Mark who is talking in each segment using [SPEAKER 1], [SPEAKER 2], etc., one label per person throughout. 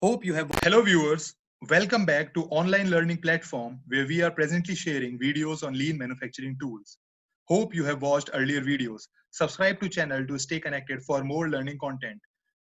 [SPEAKER 1] Hope you have. Hello, viewers. Welcome back to online learning platform where we are presently sharing videos on lean manufacturing tools. Hope you have watched earlier videos. Subscribe to channel to stay connected for more learning content.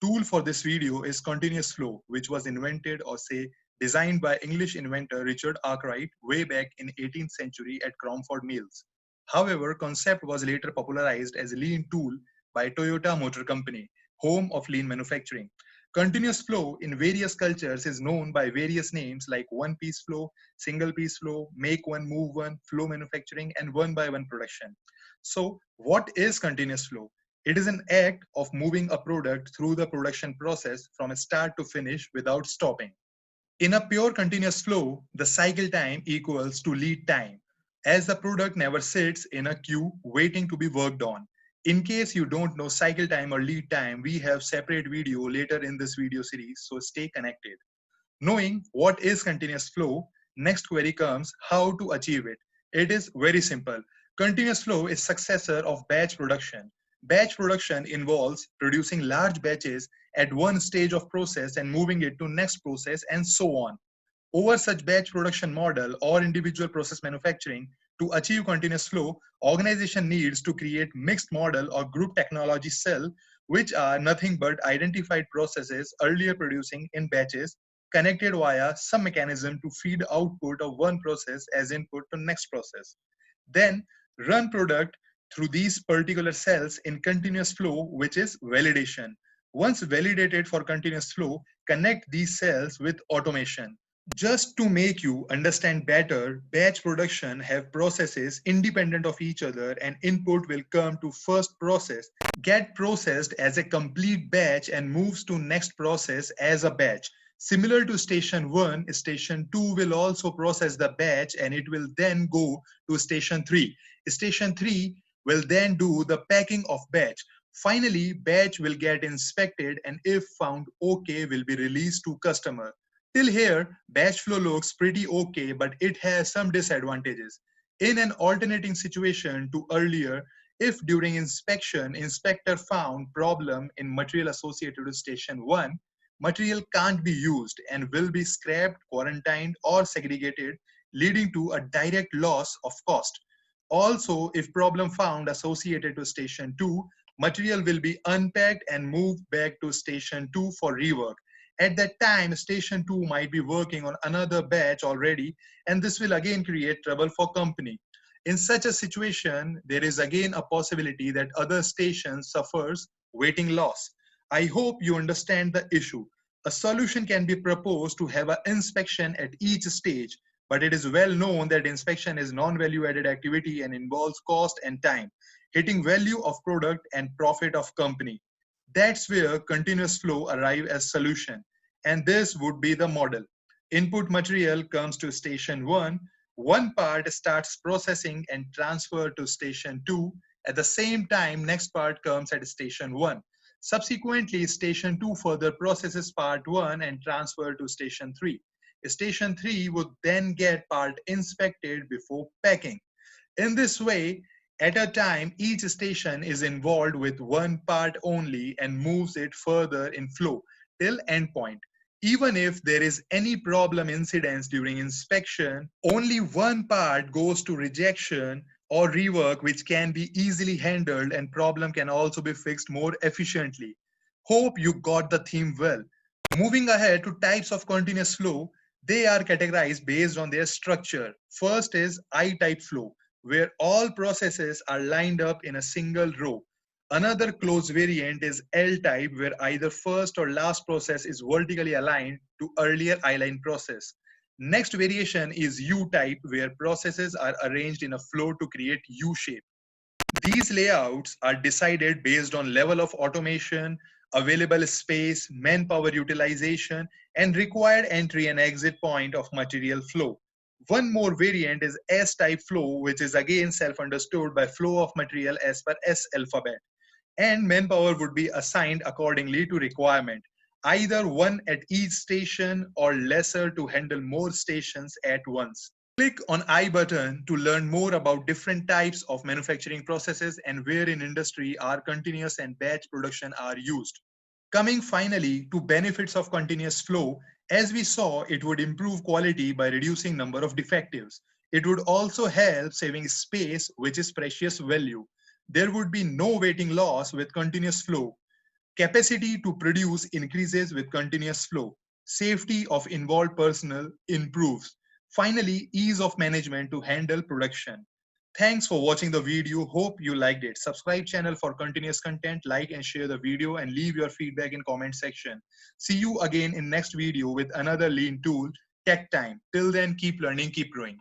[SPEAKER 1] Tool for this video is continuous flow, which was invented or say designed by English inventor Richard Arkwright way back in 18th century at Cromford Mills. However, concept was later popularized as a lean tool by Toyota Motor Company, home of lean manufacturing. Continuous flow in various cultures is known by various names like one piece flow, single piece flow, make one, move one, flow manufacturing, and one by one production. So, what is continuous flow? It is an act of moving a product through the production process from start to finish without stopping. In a pure continuous flow, the cycle time equals to lead time, as the product never sits in a queue waiting to be worked on. In case you don't know cycle time or lead time, we have separate video later in this video series, so stay connected. Knowing what is continuous flow, next query comes how to achieve it. It is very simple. Continuous flow is successor of batch production. Batch production involves producing large batches at one stage of process and moving it to next process and so on. Over such batch production model or individual process manufacturing, to achieve continuous flow, organization needs to create mixed model or group technology cell, which are nothing but identified processes earlier producing in batches, connected via some mechanism to feed output of one process as input to next process. Then run product through these particular cells in continuous flow, which is validation. Once validated for continuous flow, connect these cells with automation. Just to make you understand better, batch production have processes independent of each other and input will come to first process, get processed as a complete batch and moves to next process as a batch. Similar to station 1, station 2 will also process the batch and it will then go to station 3. Station 3 will then do the packing of batch. Finally, batch will get inspected and if found okay will be released to customer. Till here, batch flow looks pretty okay, but it has some disadvantages. In an alternating situation to earlier, if during inspection, inspector found problem in material associated with station 1, material can't be used and will be scrapped, quarantined, or segregated, leading to a direct loss of cost. Also, if problem found associated to station 2, material will be unpacked and moved back to station 2 for rework. At that time, station 2 might be working on another batch already, and this will again create trouble for company. In such a situation, there is again a possibility that other stations suffers waiting loss. I hope you understand the issue. A solution can be proposed to have an inspection at each stage, but it is well known that inspection is non-value added activity and involves cost and time, hitting value of product and profit of company. That's where continuous flow arrive as solution. And this would be the model. Input material comes to station 1. One part starts processing and transfer to station 2. At the same time, next part comes at station 1. Subsequently, station 2 further processes part 1 and transfer to station 3. Station 3 would then get part inspected before packing. In this way, at a time, each station is involved with one part only and moves it further in flow till endpoint. Even if there is any problem incidents during inspection, only one part goes to rejection or rework, which can be easily handled and problem can also be fixed more efficiently. Hope you got the theme well. Moving ahead to types of continuous flow, they are categorized based on their structure. First is I-type flow, where all processes are lined up in a single row. Another close variant is L-type, where either first or last process is vertically aligned to earlier I-line process. Next variation is U-type, where processes are arranged in a flow to create U-shape. These layouts are decided based on level of automation, available space, manpower utilization, and required entry and exit point of material flow. One more variant is S-type flow, which is again self-understood by flow of material as per S alphabet. And manpower would be assigned accordingly to requirement, either one at each station or lesser to handle more stations at once. Click on I button to learn more about different types of manufacturing processes and where in industry are continuous and batch production are used. Coming finally to benefits of continuous flow, as we saw, it would improve quality by reducing number of defectives. It would also help saving space, which is precious value. There would be no waiting loss with continuous flow. Capacity to produce increases with continuous flow. Safety of involved personnel improves. Finally, ease of management to handle production. Thanks for watching the video. Hope you liked it. Subscribe channel for continuous content, like and share the video, and leave your feedback in comment section. See you again in next video with another lean tool, Tech Time. Till then, keep learning, keep growing.